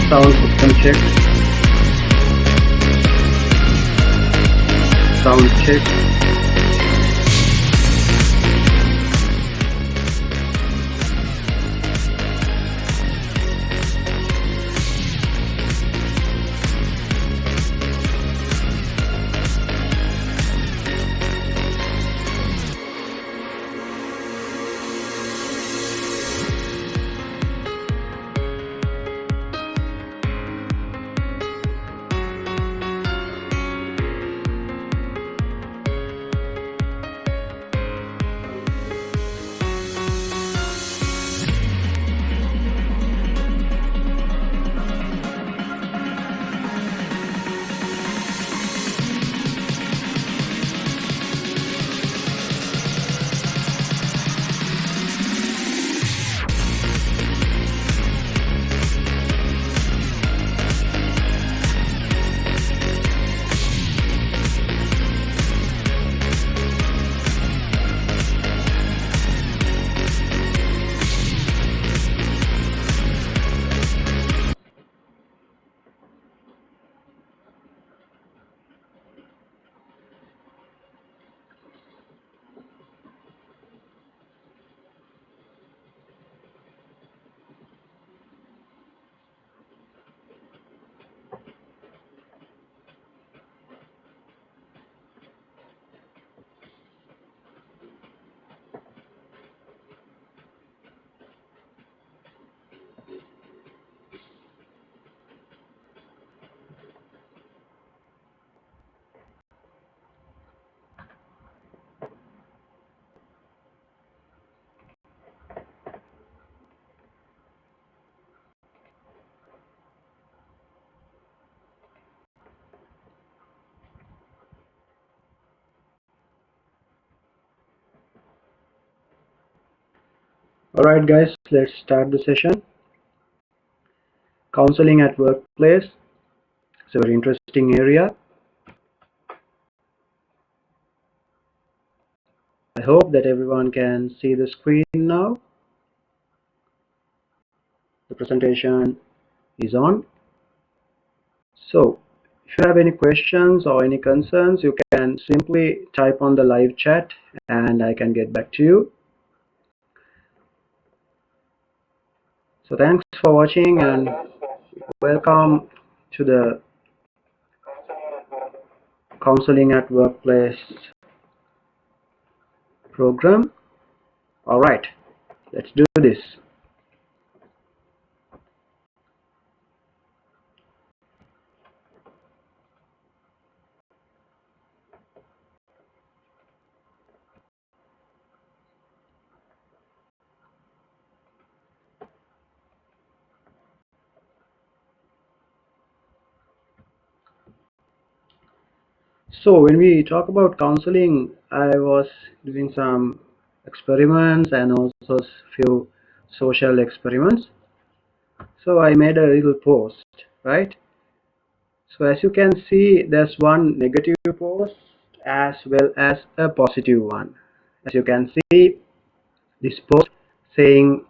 Sound system check. Sound check. Alright guys, let's start the session. Counseling at workplace. It's a very interesting area. I hope that everyone can see the screen now. The presentation is on. So, if you have any questions or any concerns, you can simply type on the live chat and I can get back to you. So thanks for watching and welcome to the Counseling at Workplace program. Alright, let's do this. So when we talk about counseling, I was doing some experiments and also few social experiments. So I made a little post, right? So as you can see, there's one negative post as well as a positive one. As you can see, this post saying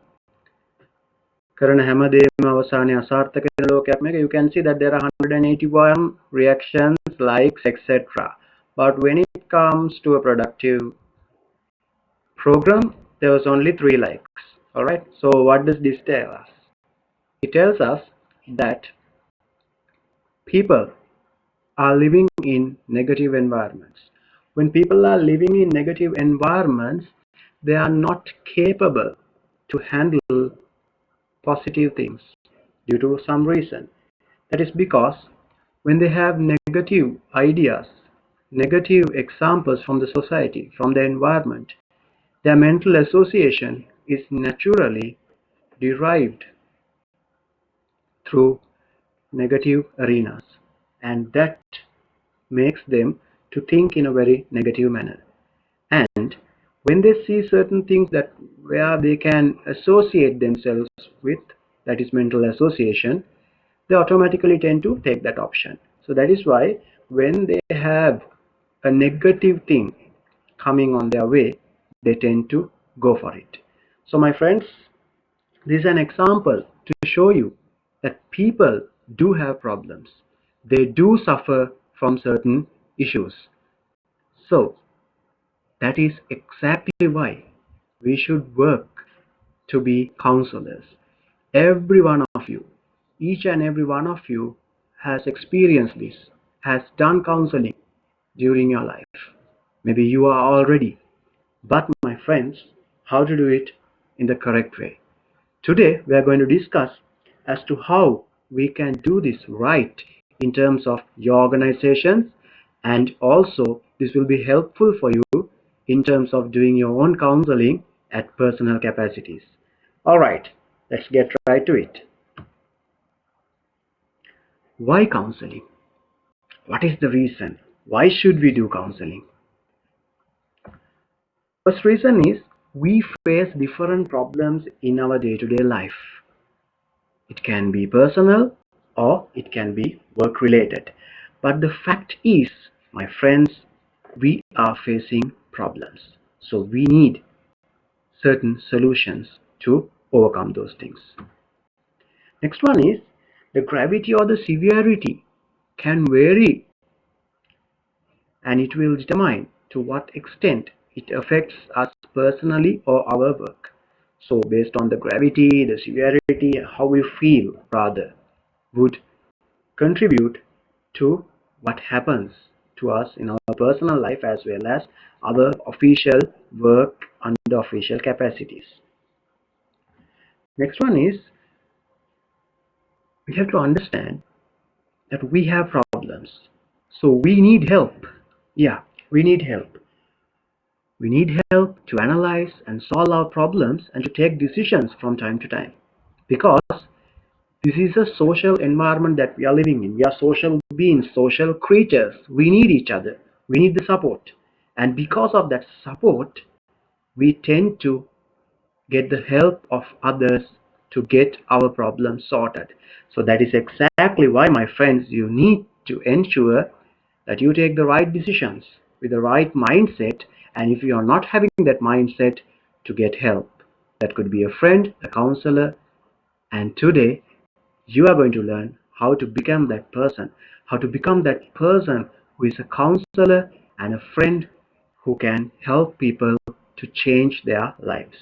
කරන හැමදේම අවසානයේ අසාර්ථක වෙන ලෝකයක් මේක. You can see that there are 181 reactions, likes, etc. But when it comes to a productive program, there was only 3 likes. Alright, so what does this tell us? It tells us that people are living in negative environments. When people are living in negative environments, they are not capable to handle positive things due to some reason. That is because when they have negative ideas, negative examples from the society, from the environment, their mental association is naturally derived through negative arenas, and that makes them to think in a very negative manner. And when they see certain things that where they can associate themselves with, that is mental association, they automatically tend to take that option. So that is why when they have a negative thing coming on their way, they tend to go for it. So my friends, this is an example to show you that people do have problems. They do suffer from certain issues. So that is exactly why we should work to be counselors. Every one of you, each and every one of you has experienced this, has done counseling during your life. Maybe you are already, but my friends, how to do it in the correct way. Today we are going to discuss as to how we can do this right in terms of your organizations, and also this will be helpful for you in terms of doing your own counseling at personal capacities. Alright, let's get right to it. Why counseling? What is the reason? Why should we do counseling? First reason is we face different problems in our day-to-day life. It can be personal or it can be work related. But the fact is, my friends, we are facing problems. So we need certain solutions to overcome those things. Next one is the gravity or the severity can vary, and it will determine to what extent it affects us personally or our work. So based on the gravity, the severity, how we feel rather would contribute to what happens to us in our personal life as well as our official work under official capacities. Next one is we have to understand that we have problems. So we need help. Yeah, we need help. We need help to analyze and solve our problems and to take decisions from time to time. Because this is a social environment that we are living in. We are social beings, social creatures. We need each other. We need the support. And because of that support, we tend to get the help of others to get our problems sorted. So that is exactly why, my friends, you need to ensure that you take the right decisions with the right mindset. And if you are not having that mindset, to get help. That could be a friend, a counselor. And today, you are going to learn how to become that person, who is a counselor and a friend who can help people to change their lives.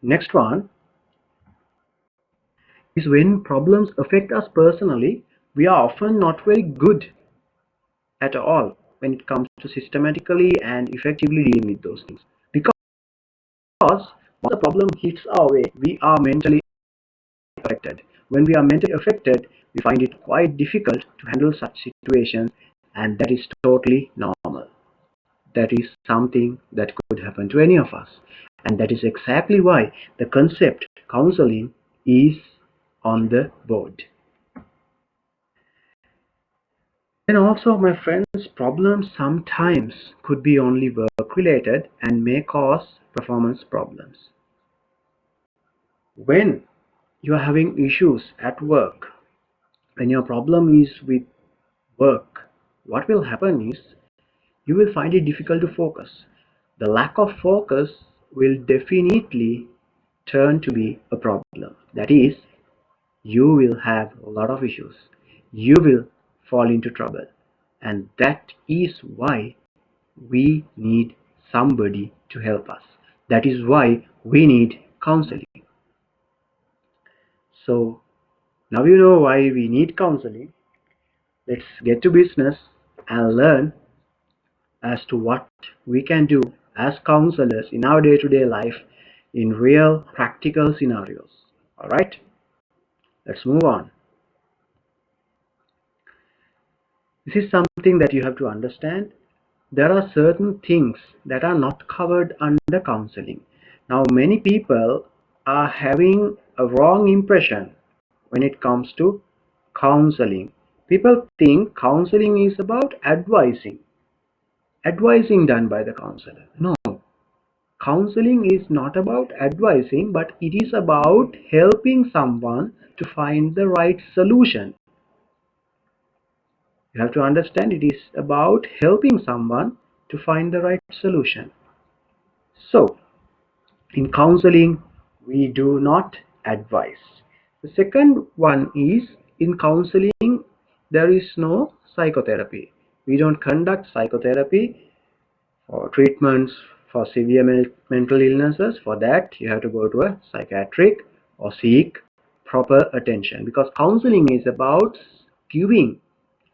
Next one is when problems affect us personally, we are often not very good at all when it comes to systematically and effectively dealing with those things. Because once the problem hits our way, we are mentally affected. When we are mentally affected, we find it quite difficult to handle such situations, and that is totally normal. That is something that could happen to any of us. And that is exactly why the concept counseling is on the board. And also, my friends, problems sometimes could be only work related and may cause performance problems. When you are having issues at work, when your problem is with work, what will happen is you will find it difficult to focus. The lack of focus will definitely turn to be a problem. That is, you will have a lot of issues. You will fall into trouble. And that is why we need somebody to help us. That is why we need counseling. So now you know why we need counseling. Let's get to business and learn as to what we can do as counselors in our day-to-day life in real practical scenarios. Alright, let's move on. This is something that you have to understand. There are certain things that are not covered under counseling. Now, many people are having a wrong impression when it comes to counseling. People think counseling is about advising done by the counselor. No, counseling is not about advising, but it is about helping someone to find the right solution. You have to understand it is about helping someone to find the right solution. So, in counseling, we do not advise. The second one is, in counseling, there is no psychotherapy. We don't conduct psychotherapy or treatments for severe mental illnesses. For that, you have to go to a psychiatric or seek proper attention, because counseling is about giving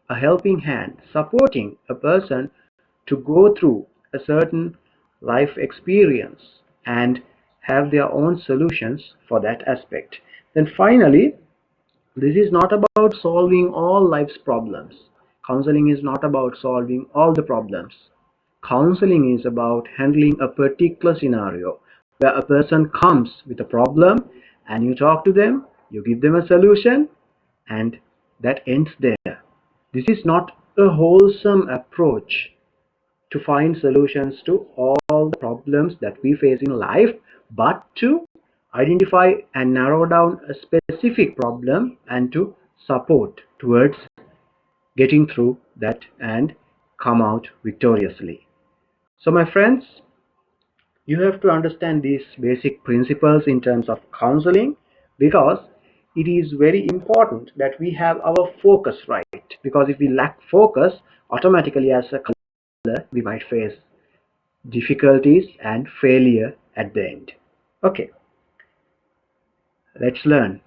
a helping hand, supporting a person to go through a certain life experience and have their own solutions for that aspect. Then finally, this is not about solving all life's problems. Counseling is not about solving all the problems. Counseling is about handling a particular scenario where a person comes with a problem and you talk to them, you give them a solution, and that ends there. This is not a wholesome approach to find solutions to all the problems that we face in life, but to identify and narrow down a specific problem and to support towards getting through that and come out victoriously. So my friends, you have to understand these basic principles in terms of counseling, because it is very important that we have our focus right, because if we lack focus, automatically as a counselor we might face difficulties and failure at the end. Okay, let's learn.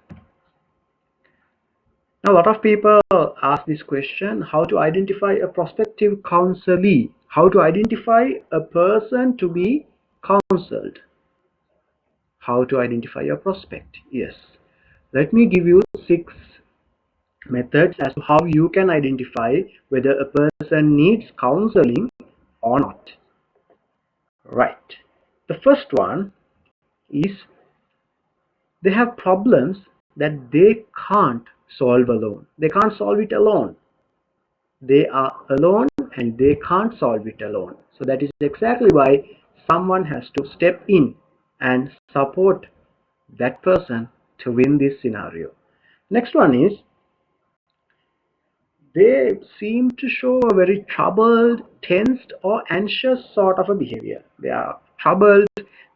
Now, a lot of people ask this question: how to identify a prospective counselee? How to identify a person to be counseled? How to identify a prospect? Yes. Let me give you 6 methods as to how you can identify whether a person needs counseling or not. Right. The first one is, they have problems that they can't solve alone. They can't solve it alone. They are alone and they can't solve it alone. So that is exactly why someone has to step in and support that person to win this scenario. Next one is, they seem to show a very troubled, tensed, or anxious sort of a behavior. They are troubled,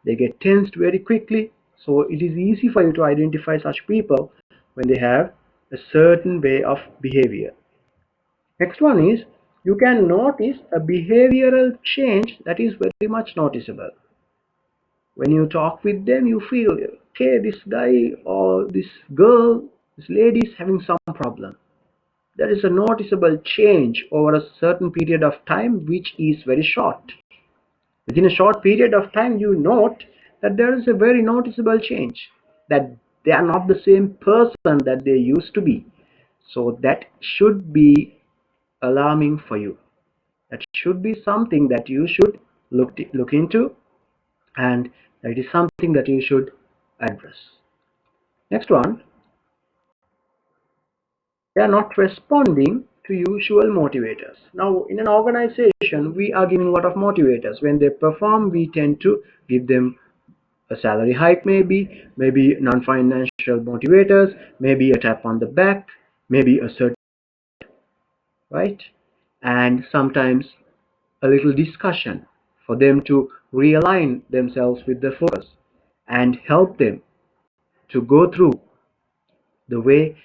they get tensed very quickly. So it is easy for you to identify such people when they have a certain way of behavior. Next one is, you can notice a behavioral change that is very much noticeable. When you talk with them, you feel, okay, this guy or this girl, this lady is having some problem. There is a noticeable change over a certain period of time, which is very short. Within a short period of time, you note that there is a very noticeable change, that they are not the same person that they used to be. So that should be alarming for you. That should be something that you should look into, and that is something that you should address. Next one, they are not responding to usual motivators. Now, in an organization, we are giving a lot of motivators. When they perform, we tend to give them a salary hike, maybe non-financial motivators, maybe a tap on the back, maybe a certain, right? And sometimes a little discussion for them to realign themselves with the focus and help them to go through the way,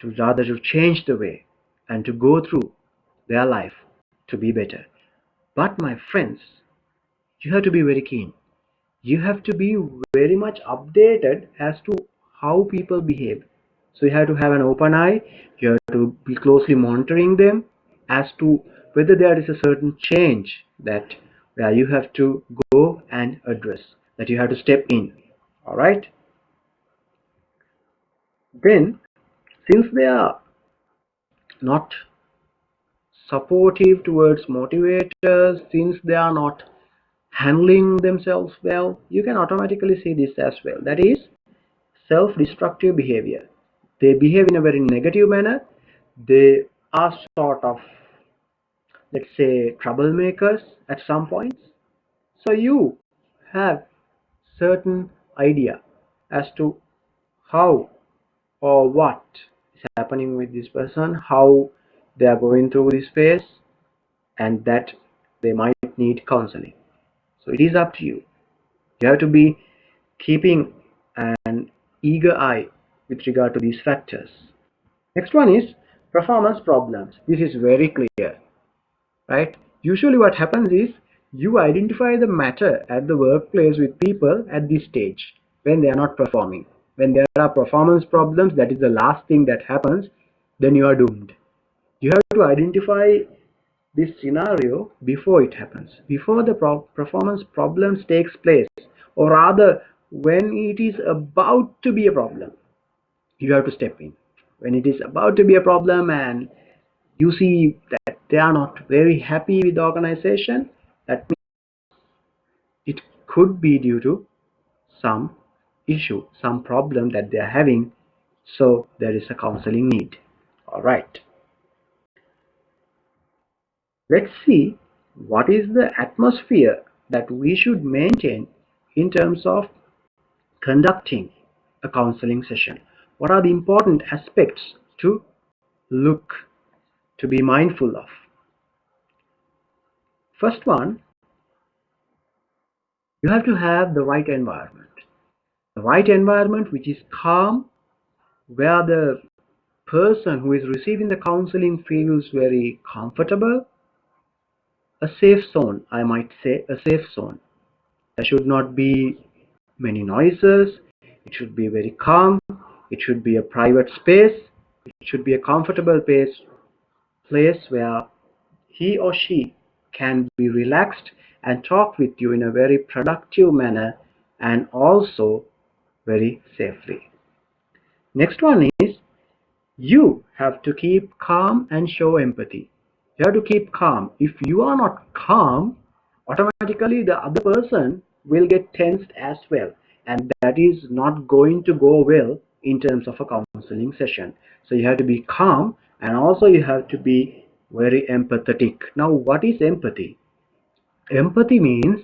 to rather to change the way and to go through their life to be better. But my friends, you have to be very keen. You have to be very much updated as to how people behave. So you have to have an open eye. You have to be closely monitoring them as to whether there is a certain change that where you have to go and address, that you have to step in. All right. Then, since they are not supportive towards motivators, since they are not handling themselves well, you can automatically see this as well. That is self-destructive behavior. They behave in a very negative manner. They are sort of, let's say, troublemakers at some points. So you have certain idea as to how or what is happening with this person, how they are going through this phase, and that they might need counseling. So it is up to you. You have to be keeping an eager eye with regard to these factors. Next one is performance problems. This is very clear, right? Usually what happens is you identify the matter at the workplace with people at this stage when they are not performing. When there are performance problems, that is the last thing that happens, then you are doomed. You have to identify this scenario before it happens, before the performance problems takes place, or rather when it is about to be a problem. You have to step in when it is about to be a problem and you see that they are not very happy with the organization. That means it could be due to some issue, some problem that they are having, so there is a counseling need. All right, let's see what is the atmosphere that we should maintain in terms of conducting a counseling session. What are the important aspects to look, to be mindful of? First one, you have to have the right environment. The right environment which is calm, where the person who is receiving the counseling feels very comfortable. A safe zone, I might say, a safe zone. There should not be many noises. It should be very calm. It should be a private space. It should be a comfortable place where he or she can be relaxed and talk with you in a very productive manner and also very safely. Next one is you have to keep calm and show empathy. You have to keep calm. If you are not calm, automatically the other person will get tensed as well. And that is not going to go well in terms of a counseling session. So you have to be calm and also you have to be very empathetic. Now, what is empathy? Empathy means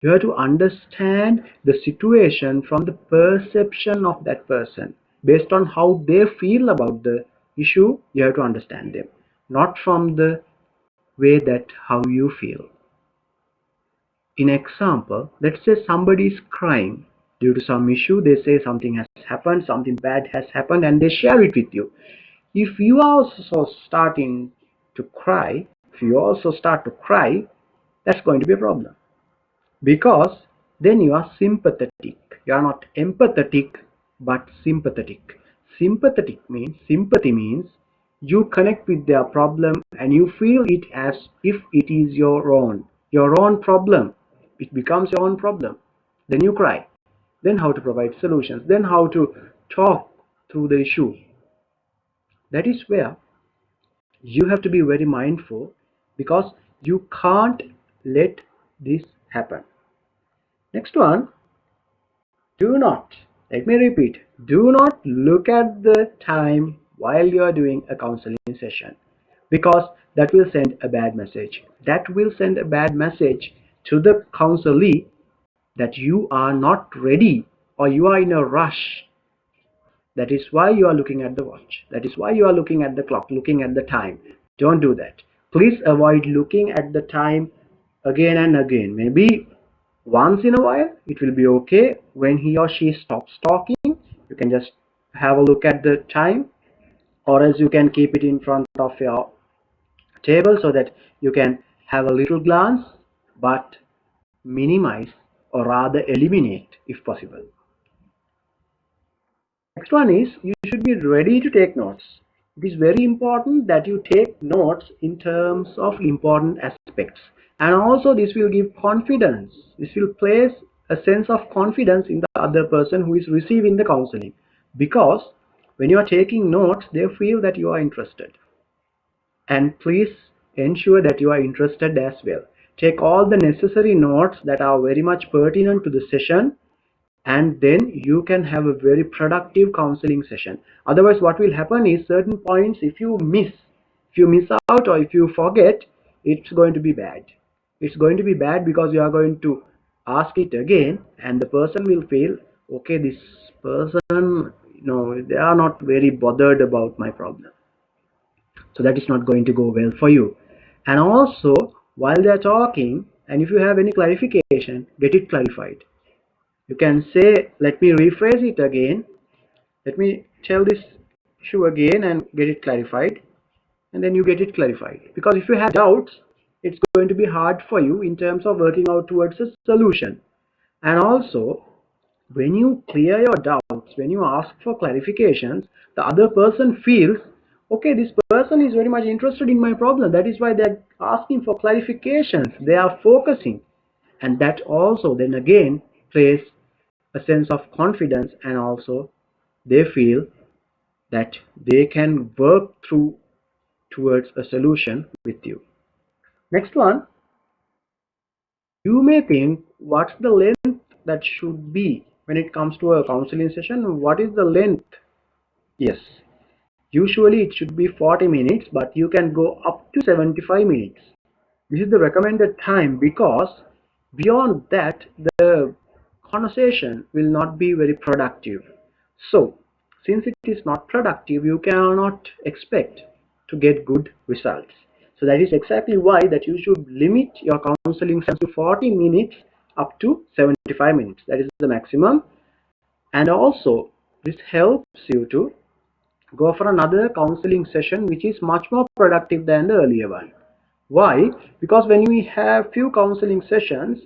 you have to understand the situation from the perception of that person. Based on how they feel about the issue, you have to understand them, not from the way that how you feel. In example, let's say somebody is crying due to some issue. They say something has happened, something bad has happened, and they share it with you. If you also starting to cry, if you also start to cry, that's going to be a problem. Because then you are sympathetic. You are not empathetic but sympathetic. Sympathy means you connect with their problem and you feel it as if it is your own problem. It becomes your own problem. Then you cry. Then how to provide solutions. Then how to talk through the issue. That is where you have to be very mindful because you can't let this happen. Next one, do not, let me repeat, do not look at the time while you are doing a counseling session because that will send a bad message. That will send a bad message to the counselee that you are not ready or you are in a rush. That is why you are looking at the watch. That is why you are looking at the clock, looking at the time. Don't do that. Please avoid looking at the time again and again. Maybe once in a while it will be okay. When he or she stops talking, you can just have a look at the time, or else you can keep it in front of your table so that you can have a little glance, but minimize or rather eliminate if possible. Next one is you should be ready to take notes. It is very important that you take notes in terms of important aspects. And also this will give confidence. This will place a sense of confidence in the other person who is receiving the counseling. Because when you are taking notes, they feel that you are interested. And please ensure that you are interested as well. Take all the necessary notes that are very much pertinent to the session, and then you can have a very productive counseling session. Otherwise what will happen is certain points if you miss out or if you forget, it's going to be bad. It's going to be bad because you are going to ask it again and the person will feel, okay, this person, they are not very bothered about my problem. So that is not going to go well for you. And also while they are talking, and if you have any clarification, get it clarified. You can say, let me rephrase it again. Let me tell this issue again and get it clarified, and then you get it clarified. Because if you have doubts, it's going to be hard for you in terms of working out towards a solution. And also, when you clear your doubts, when you ask for clarifications, the other person feels, okay, this person is very much interested in my problem. That is why they're asking for clarifications. They are focusing. And that also then again creates a sense of confidence, and also they feel that they can work through towards a solution with you. Next one, you may think, what's the length that should be when it comes to a counseling session? What is the length? Yes, usually it should be 40 minutes, but you can go up to 75 minutes. This is the recommended time, because beyond that, the conversation will not be very productive. So, since it is not productive, you cannot expect to get good results. So that is exactly why that you should limit your counseling sessions to 40 minutes up to 75 minutes. That is the maximum. And also, this helps you to go for another counseling session which is much more productive than the earlier one. Why? Because when we have few counseling sessions,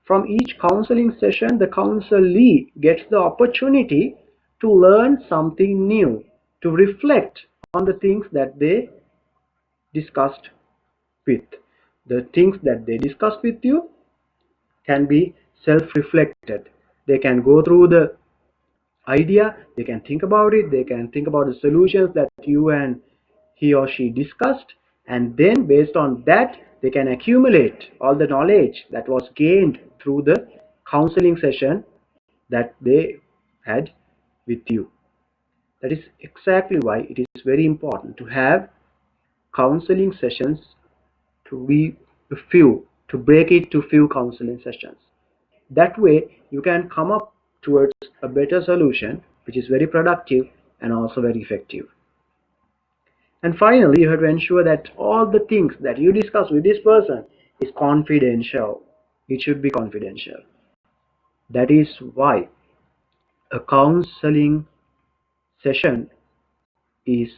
from each counseling session, the counselee gets the opportunity to learn something new, to reflect on the things that they discussed with. The things that they discussed with you can be self-reflected. They can go through the idea, they can think about it, they can think about the solutions that you and he or she discussed, and then based on that they can accumulate all the knowledge that was gained through the counseling session that they had with you. That is exactly why it is very important to have counseling sessions, to be few, to break it to few counseling sessions. That way you can come up towards a better solution which is very productive and also very effective. And finally, you have to ensure that all the things that you discuss with this person is confidential. It should be confidential. That is why a counseling session is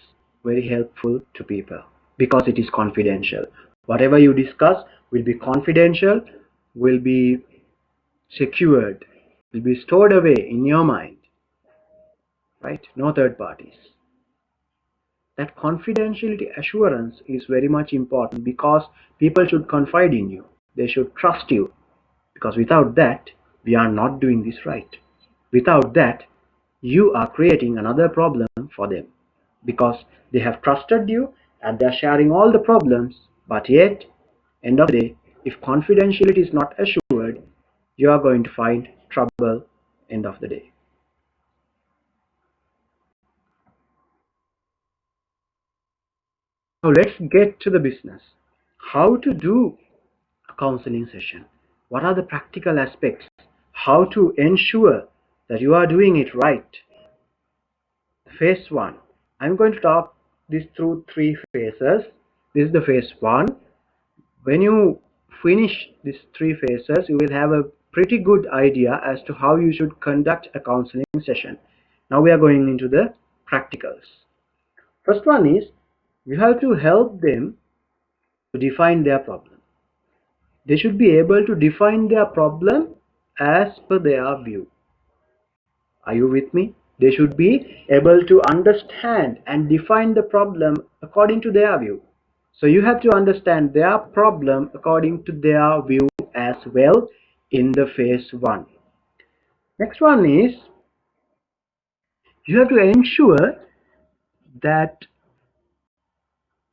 very helpful to people, because it is confidential. Whatever you discuss will be confidential, will be secured, will be stored away in your mind, right? No third parties. That confidentiality assurance is very much important, because people should confide in you. They should trust you, because without that, we are not doing this right. Without that, you are creating another problem for them, because they have trusted you and they are sharing all the problems, but yet, end of the day, if confidentiality is not assured, you are going to find trouble end of the day. Now let's get to the business. How to do a counseling session? What are the practical aspects? How to ensure that you are doing it right? Phase 1. I'm going to talk this through 3 phases. This is the phase 1. When you finish these 3 phases, you will have a pretty good idea as to how you should conduct a counseling session. Now we are going into the practicals. First one is, you have to help them to define their problem. They should be able to define their problem as per their view. Are you with me? They should be able to understand and define the problem according to their view. So you have to understand their problem according to their view as well in the phase 1. Next one is, you have to ensure that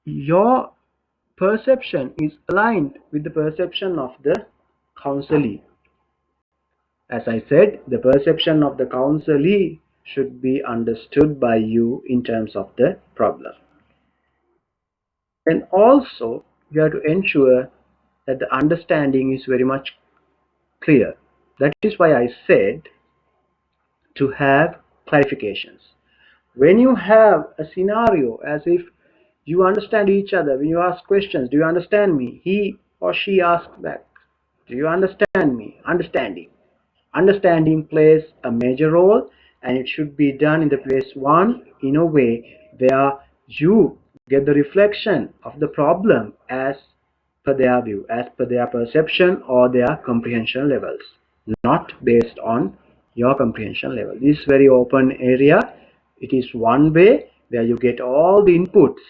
your perception is aligned with the perception of the counselee. As I said, the perception of the counselee should be understood by you in terms of the problem. And also, you have to ensure that the understanding is very much clear. That is why I said to have clarifications. When you have a scenario as if you understand each other, when you ask questions, do you understand me? He or she asks back, do you understand me? Understanding. Understanding plays a major role, and it should be done in the phase 1 in a way where you get the reflection of the problem as per their view, as per their perception or their comprehension levels, not based on your comprehension level. This very open area, it is one way where you get all the inputs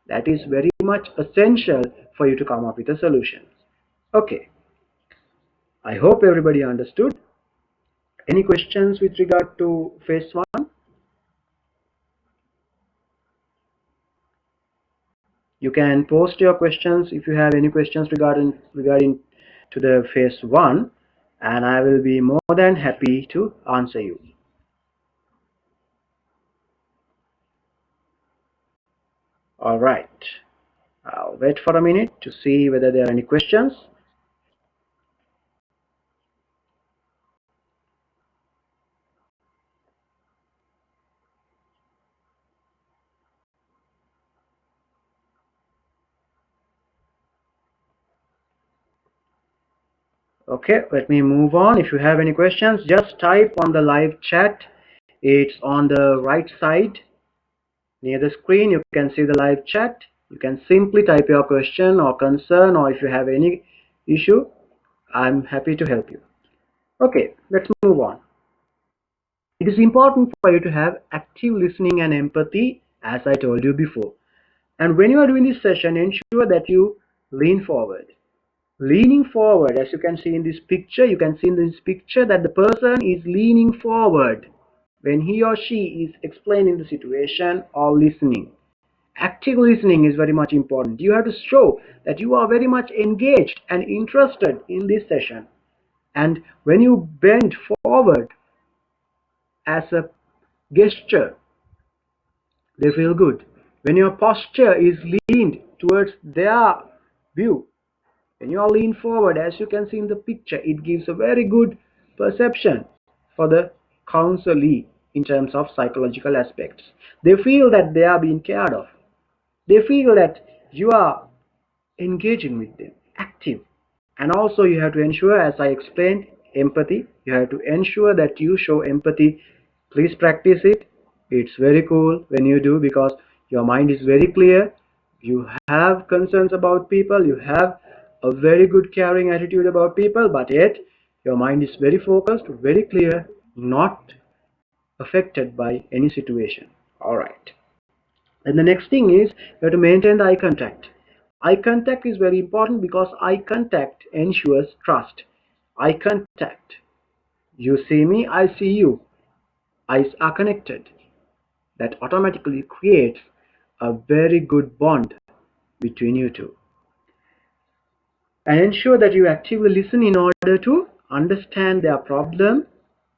that is very much essential for you to come up with a solution. Okay, I hope everybody understood. Any questions with regard to phase 1? You can post your questions if you have any questions regarding to the phase 1, and I will be more than happy to answer you. All right, I'll wait for a minute to see whether there are any questions. Okay, let me move on. If you have any questions, just type on the live chat. It's on the right side near the screen. You can see the live chat. You can simply type your question or concern, or if you have any issue, I'm happy to help you. Okay, let's move on. It is important for you to have active listening and empathy, as I told you before. And when you are doing this session, ensure that you lean forward. Leaning forward, as you can see in this picture, you can see in this picture that the person is leaning forward when he or she is explaining the situation or listening. Active listening is very much important. You have to show that you are very much engaged and interested in this session. And when you bend forward as a gesture, they feel good. When your posture is leaned towards their view, when you are leaned forward, as you can see in the picture, it gives a very good perception for the counselee in terms of psychological aspects. They feel that they are being cared of. They feel that you are engaging with them, active. And also you have to ensure, as I explained, empathy. You have to ensure that you show empathy. Please practice it. It's very cool when you do, because your mind is very clear. You have concerns about people. You have a very good caring attitude about people, but yet your mind is very focused, very clear, not affected by any situation. All right. And the next thing is you have to maintain the eye contact. Eye contact is very important because eye contact ensures trust. Eye contact. You see me, I see you. Eyes are connected. That automatically creates a very good bond between you two. And ensure that you actively listen in order to understand their problem,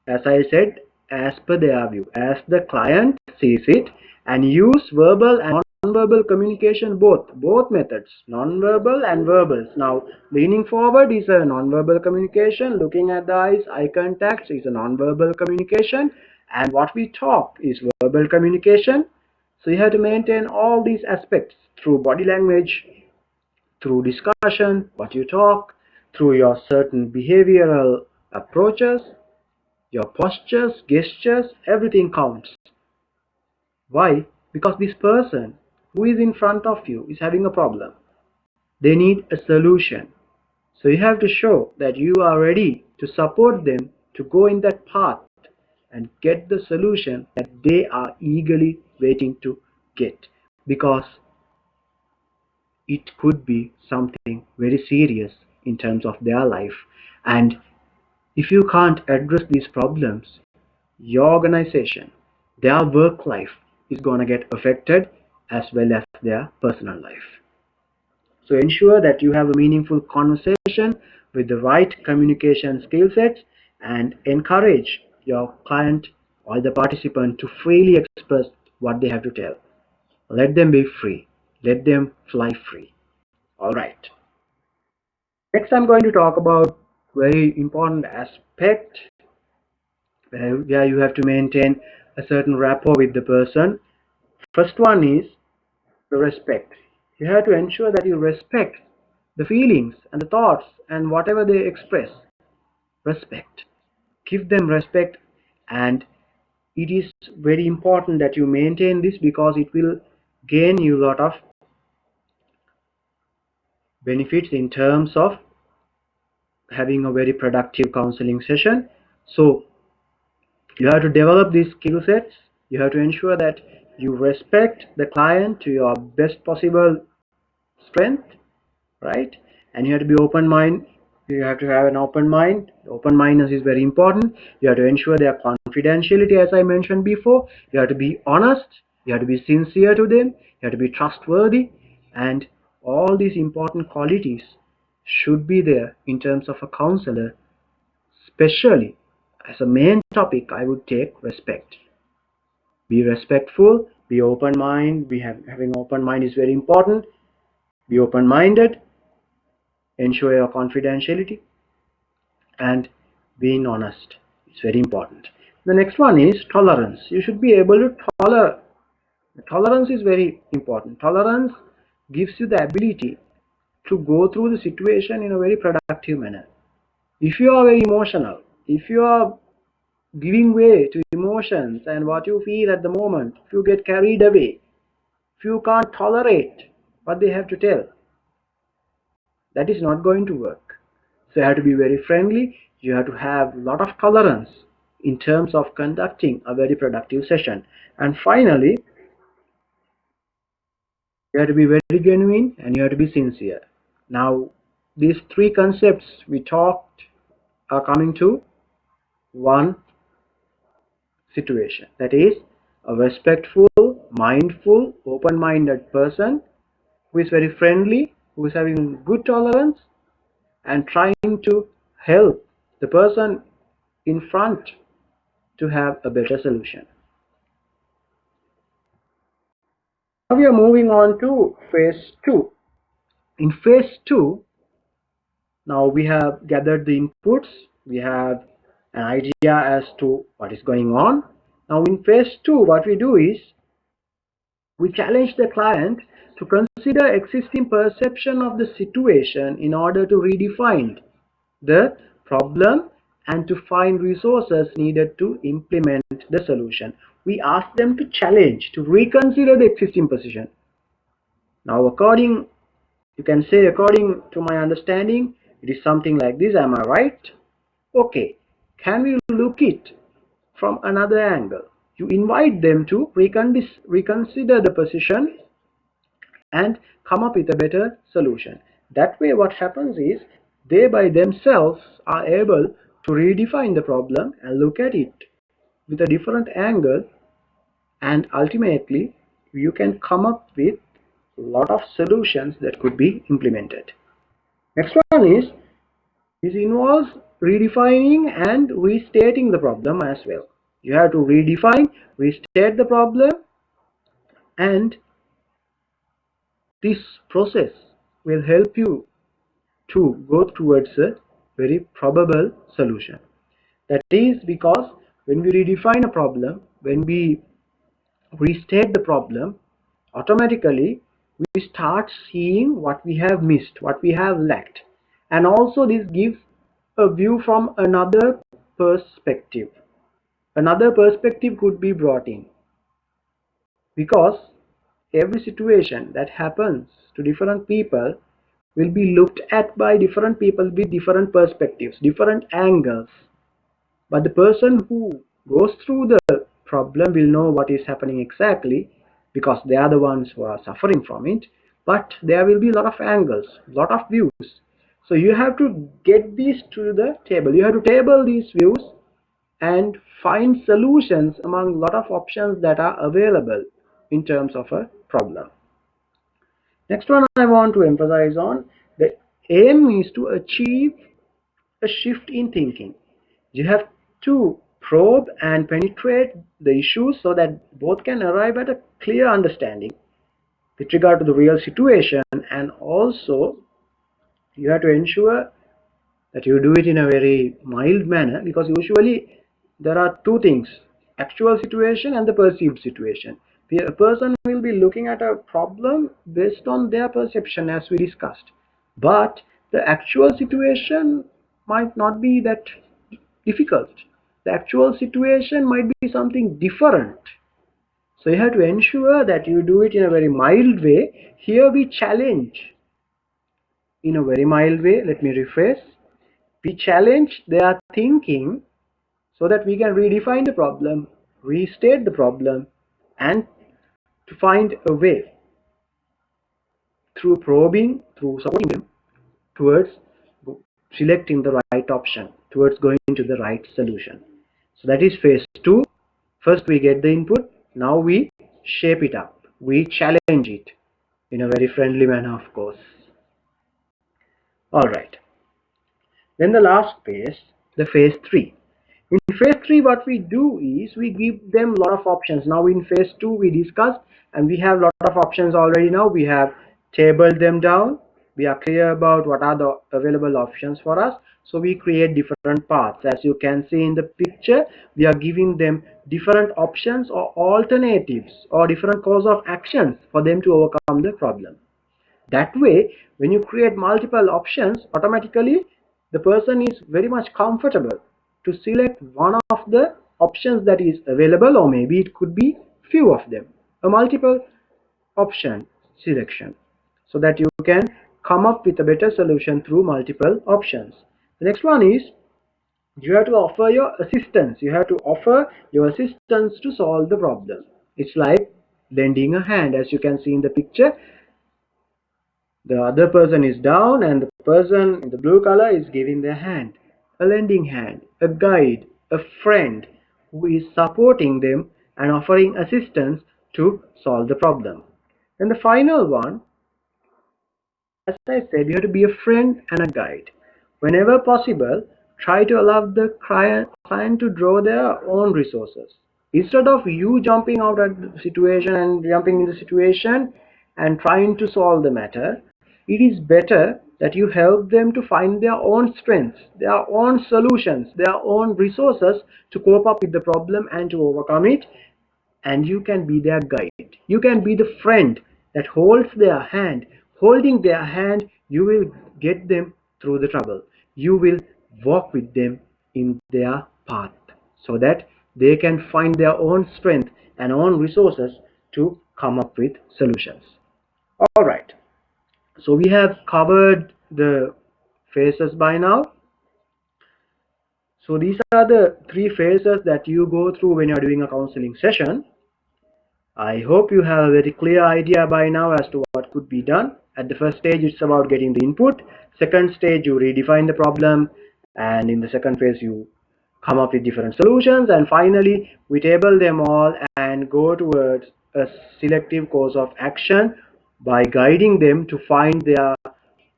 as I said, as per their view, as the client sees it, and use verbal and non-verbal communication, both methods, non-verbal and verbals. Now, leaning forward is a non-verbal communication, looking at the eyes, eye contact is a non-verbal communication, and what we talk is verbal communication. So you have to maintain all these aspects through body language, through discussion, what you talk, through your certain behavioral approaches, your postures, gestures, everything counts. Why? Because this person who is in front of you is having a problem. They need a solution. So you have to show that you are ready to support them to go in that path and get the solution that they are eagerly waiting to get. Because it could be something very serious in terms of their life. And if you can't address these problems, your organization, their work life is going to get affected as well as their personal life. So ensure that you have a meaningful conversation with the right communication skill sets and encourage your client or the participant to freely express what they have to tell. Let them be free. Let them fly free. All right. Next, I'm going to talk about very important aspect where you have to maintain a certain rapport with the person. First one is the respect. You have to ensure that you respect the feelings and the thoughts and whatever they express. Respect. Give them respect, and it is very important that you maintain this, because it will gain you a lot of benefits in terms of having a very productive counseling session. So you have to develop these skill sets. You have to ensure that you respect the client to your best possible strength, right? And you have to be open mind. You have to have an open mind. Open mindedness is very important. You have to ensure their confidentiality, as I mentioned before. You have to be honest. You have to be sincere to them. You have to be trustworthy. And all these important qualities should be there in terms of a counselor. Especially as a main topic, I would take respect. Be respectful, be open mind. Having open mind is very important. Be open minded, ensure your confidentiality, and being honest. It's very important. The next one is tolerance. You should be able to tolerate. Tolerance is very important. Tolerance gives you the ability to go through the situation in a very productive manner. If you are very emotional, if you are giving way to emotions and what you feel at the moment, if you get carried away, if you can't tolerate what they have to tell, that is not going to work. So you have to be very friendly. You have to have a lot of tolerance in terms of conducting a very productive session. And finally, you have to be very genuine and you have to be sincere. Now, these three concepts we talked are coming to one situation. That is, a respectful, mindful, open-minded person who is very friendly, who is having good tolerance, and trying to help the person in front to have a better solution. Now we are moving on to phase 2. In phase 2, now we have gathered the inputs, we have an idea as to what is going on. Now in phase 2, what we do is we challenge the client to consider existing perception of the situation in order to redefine the problem and to find resources needed to implement the solution. We ask them to challenge, to reconsider the existing position. Now, you can say, according to my understanding, it is something like this. Am I right? Okay. Can we look it from another angle? You invite them to reconsider the position and come up with a better solution. That way, what happens is they by themselves are able to redefine the problem and look at it with a different angle, and ultimately you can come up with a lot of solutions that could be implemented. Next one is this involves redefining and restating the problem as well. You have to redefine, restate the problem, and this process will help you to go towards a very probable solution. That is because when we redefine a problem, when we restate the problem, automatically we start seeing what we have missed, what we have lacked. And also this gives a view from another perspective. Another perspective could be brought in, because every situation that happens to different people will be looked at by different people with different perspectives, different angles. But the person who goes through the problem will know what is happening exactly, because they are the ones who are suffering from it. But there will be a lot of angles, a lot of views. So you have to get these to the table. You have to table these views and find solutions among a lot of options that are available in terms of a problem. Next one I want to emphasize on, the aim is to achieve a shift in thinking. You have to probe and penetrate the issues so that both can arrive at a clear understanding with regard to the real situation, and also you have to ensure that you do it in a very mild manner, because usually there are two things: actual situation and the perceived situation. A person will be looking at a problem based on their perception, as we discussed, but the actual situation might not be that difficult. the actual situation might be something different. So you have to ensure that you do it in a very mild way. Here we challenge in a very mild way. Let me rephrase. We challenge their thinking so that we can redefine the problem, restate the problem, and to find a way through probing, through supporting them towards selecting the right option, towards going to the right solution. So that is phase 2. First we get the input, now we shape it up, we challenge it in a very friendly manner, of course. Alright, then the last phase, the phase 3. In phase 3 what we do is we give them a lot of options. Now in phase 2 we discussed and we have a lot of options already. Now we have tabled them down, we are clear about what are the available options for us, so we create different paths. As you can see in the picture, we are giving them different options or alternatives or different course of actions for them to overcome the problem. That way, when you create multiple options, automatically the person is very much comfortable to select one of the options that is available, or maybe it could be few of them, a multiple option selection, so that you can come up with a better solution through multiple options. The next one is you have to offer your assistance. You have to offer your assistance to solve the problem. It's like lending a hand. As you can see in the picture, the other person is down and the person in the blue color is giving their hand, a lending hand, a guide, a friend who is supporting them and offering assistance to solve the problem. And the final one, as I said, you have to be a friend and a guide. Whenever possible, try to allow the client to draw their own resources. Instead of you jumping out at the situation and jumping in the situation and trying to solve the matter, it is better that you help them to find their own strengths, their own solutions, their own resources to cope up with the problem and to overcome it. And you can be their guide. You can be the friend that holds their hand. Holding their hand, you will get them through the trouble. You will walk with them in their path so that they can find their own strength and own resources to come up with solutions. All right. So we have covered the phases by now. So these are the 3 phases that you go through when you're doing a counseling session. I hope you have a very clear idea by now as to what could be done. At the first stage, it's about getting the input. Second stage, you redefine the problem. And in the second phase, you come up with different solutions. And finally, we table them all and go towards a selective course of action by guiding them to find their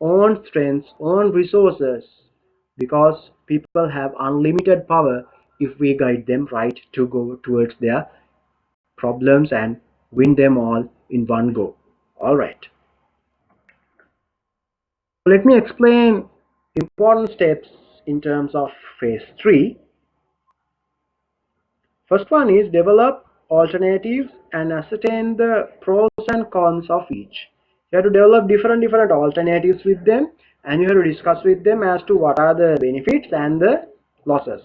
own strengths, own resources, because people have unlimited power if we guide them right to go towards their problems and win them all in one go. All right. Let me explain important steps in terms of phase 3. First one is develop alternatives and ascertain the pros and cons of each. You have to develop different alternatives with them, and you have to discuss with them as to what are the benefits and the losses.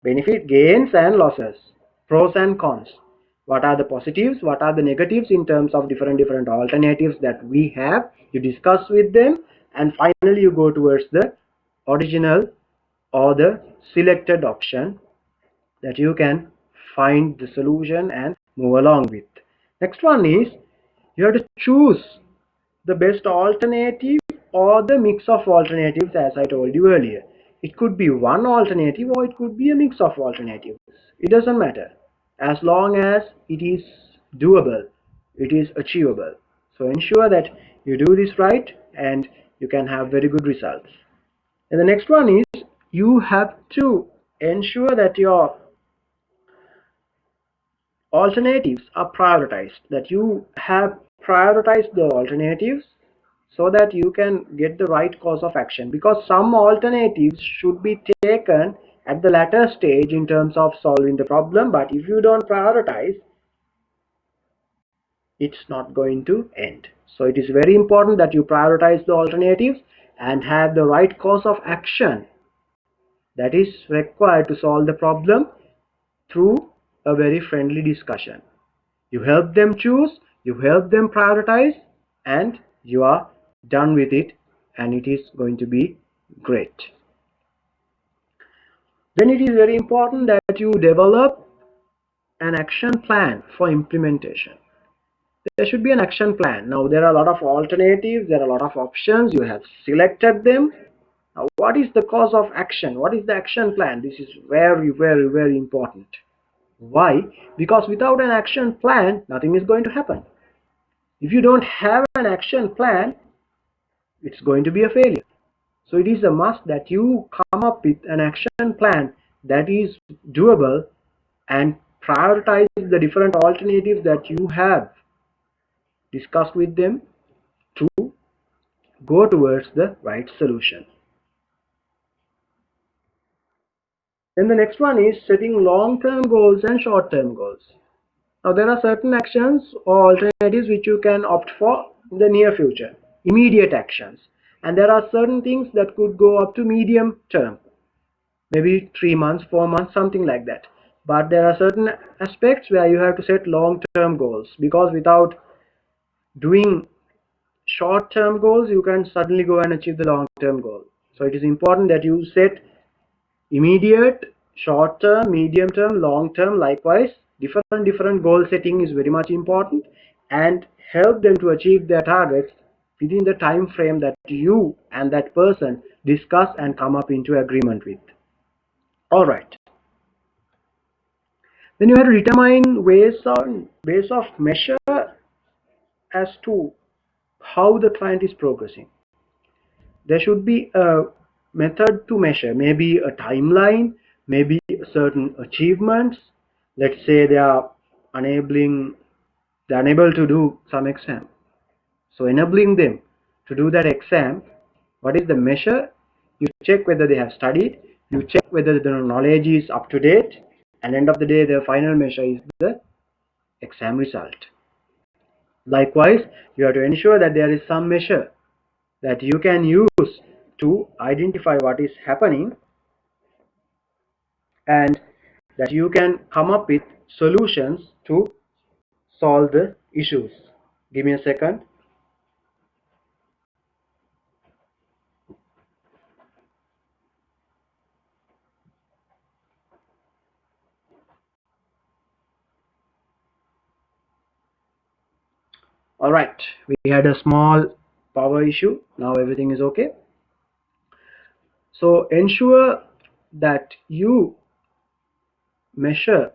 Benefit, gains and losses, pros and cons. What are the positives, what are the negatives in terms of different alternatives that we have. You discuss with them, and finally you go towards the original or the selected option that you can find the solution and move along with. Next one is you have to choose the best alternative or the mix of alternatives, as I told you earlier. It could be one alternative or it could be a mix of alternatives. It doesn't matter as long as it is doable, it is achievable. So ensure that you do this right and you can have very good results. And the next one is you have to ensure that your alternatives are prioritized, that you have prioritized the alternatives so that you can get the right course of action, because some alternatives should be taken at the latter stage in terms of solving the problem, but if you don't prioritize, it's not going to end. So it is very important that you prioritize the alternatives and have the right course of action that is required to solve the problem through a very friendly discussion. You help them choose, you help them prioritize, and you are done with it, and it is going to be great. Then it is very important that you develop an action plan for implementation. There should be an action plan. Now there are a lot of alternatives, there are a lot of options, you have selected them. Now what is the cause of action? What is the action plan? This is very, very, very important. Why? Because without an action plan, nothing is going to happen. If you don't have an action plan, it's going to be a failure. So it is a must that you come up with an action plan that is doable and prioritize the different alternatives that you have discussed with them to go towards the right solution. Then the next one is setting long-term goals and short-term goals. Now there are certain actions or alternatives which you can opt for in the near future, immediate actions. And there are certain things that could go up to medium term, maybe 3 months, 4 months, something like that. But there are certain aspects where you have to set long-term goals, because without doing short-term goals, you can suddenly go and achieve the long-term goal. So it is important that you set immediate, short-term, medium-term, long-term. Likewise, different goal setting is very much important, and help them to achieve their targets within the time frame that you and that person discuss and come up into agreement with. All right. Then you have to determine ways of measure as to how the client is progressing. There should be a method to measure, maybe a timeline, maybe certain achievements. Let's say they are unable to do some exam. So enabling them to do that exam, what is the measure? You check whether they have studied, you check whether the knowledge is up to date, and end of the day, the final measure is the exam result. Likewise, you have to ensure that there is some measure that you can use to identify what is happening, and that you can come up with solutions to solve the issues. Give me a second. All right, we had a small power issue. Now everything is okay. So ensure that you measure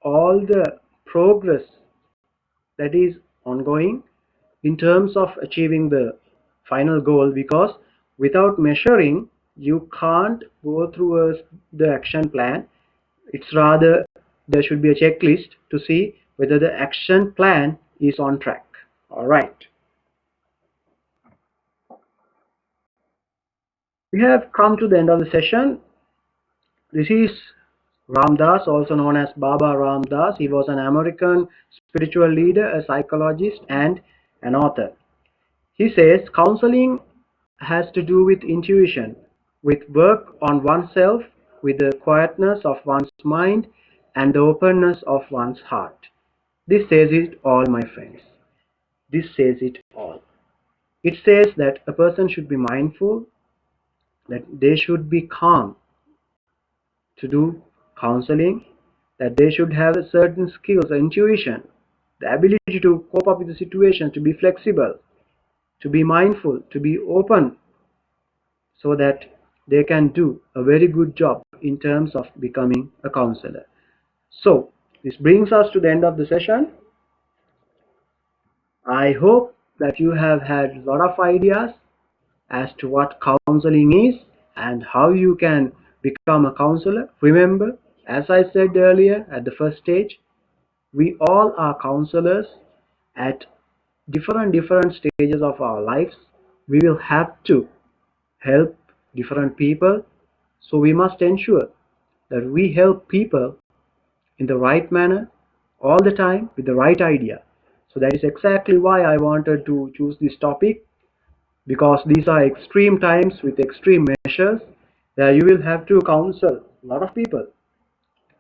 all the progress that is ongoing in terms of achieving the final goal, because without measuring, you can't go through the action plan. It's rather there should be a checklist to see whether the action plan is on track. All right. We have come to the end of the session. This is Ram Dass, also known as Baba Ram Dass. He was an American spiritual leader, a psychologist, and an author. He says counseling has to do with intuition, with work on oneself, with the quietness of one's mind, and the openness of one's heart. This says it all, my friends. This says it all. It says that a person should be mindful, that they should be calm to do counseling, that they should have a certain skills, intuition, the ability to cope up with the situation, to be flexible, to be mindful, to be open, so that they can do a very good job in terms of becoming a counselor. So this brings us to the end of the session. I hope that you have had a lot of ideas as to what counseling is and how you can become a counselor. Remember, as I said earlier at the first stage, we all are counselors at different stages of our lives. We will have to help different people, so we must ensure that we help people in the right manner all the time with the right idea. So that is exactly why I wanted to choose this topic, because these are extreme times with extreme measures where you will have to counsel a lot of people.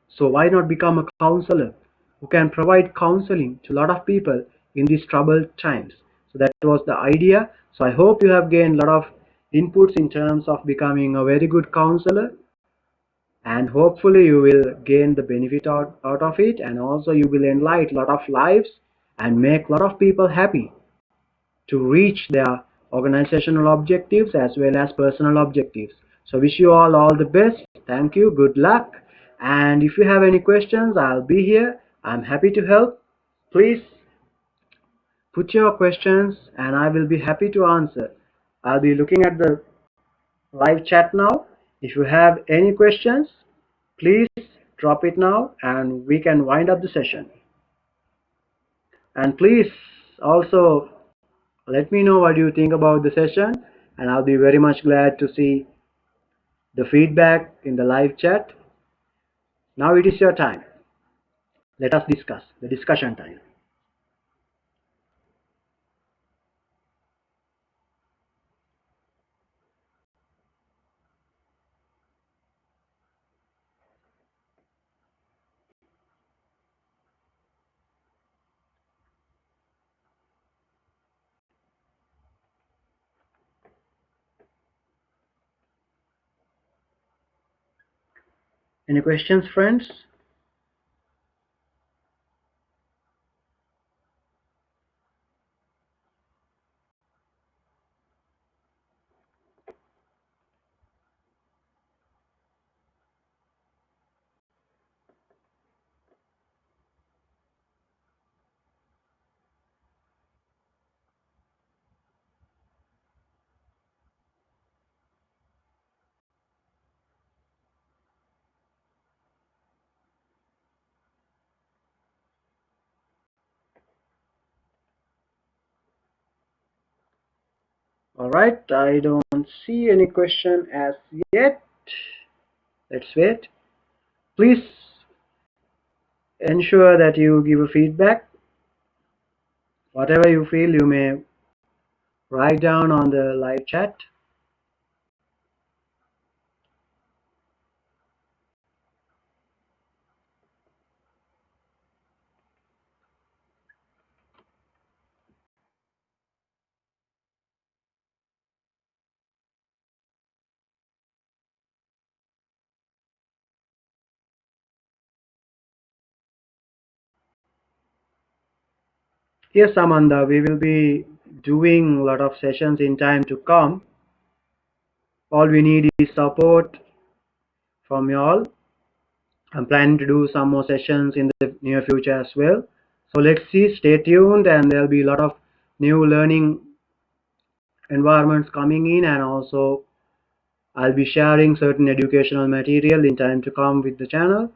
So why not become a counselor who can provide counseling to a lot of people in these troubled times? So that was the idea. So I hope you have gained a lot of inputs in terms of becoming a very good counselor, and hopefully you will gain the benefit out of it, and also you will enlighten a lot of lives and make a lot of people happy to reach their organizational objectives as well as personal objectives. So wish you all the best. Thank you. Good luck. And if you have any questions, I'll be here. I'm happy to help. Please put your questions and I will be happy to answer. I'll be looking at the live chat now. If you have any questions, please drop it now and we can wind up the session. And please also let me know what you think about the session, and I'll be very much glad to see the feedback in the live chat. Now it is your time. Let us discuss the discussion time. Any questions, friends? All right, I don't see any question as yet. Let's wait. Please ensure that you give a feedback. Whatever you feel, you may write down on the live chat. Yes, Amanda, we will be doing a lot of sessions in time to come. All we need is support from you all. I'm planning to do some more sessions in the near future as well. So let's see, stay tuned, and there'll be a lot of new learning environments coming in, and also I'll be sharing certain educational material in time to come with the channel.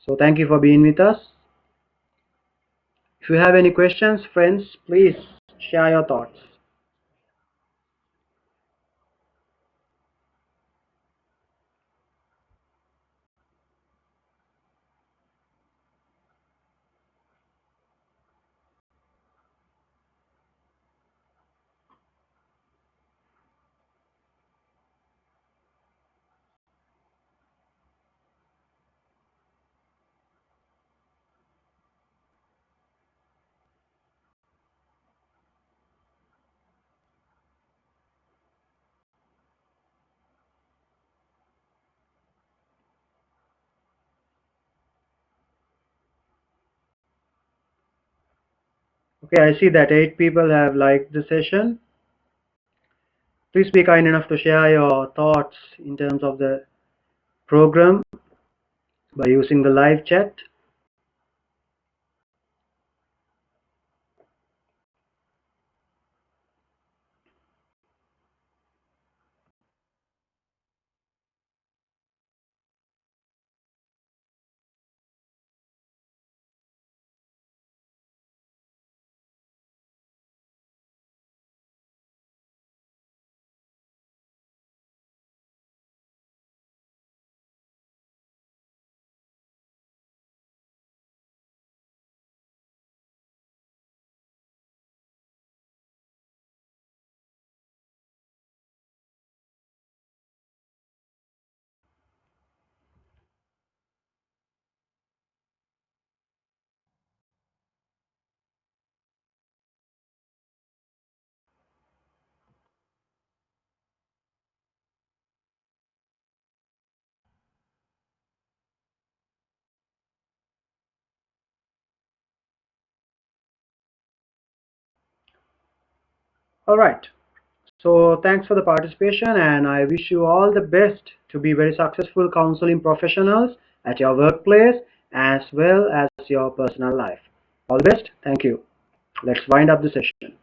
So thank you for being with us. If you have any questions, friends, please share your thoughts. Okay, I see that 8 people have liked the session. Please be kind enough to share your thoughts in terms of the program by using the live chat. All right. So thanks for the participation, and I wish you all the best to be very successful counseling professionals at your workplace as well as your personal life. All the best. Thank you. Let's wind up the session.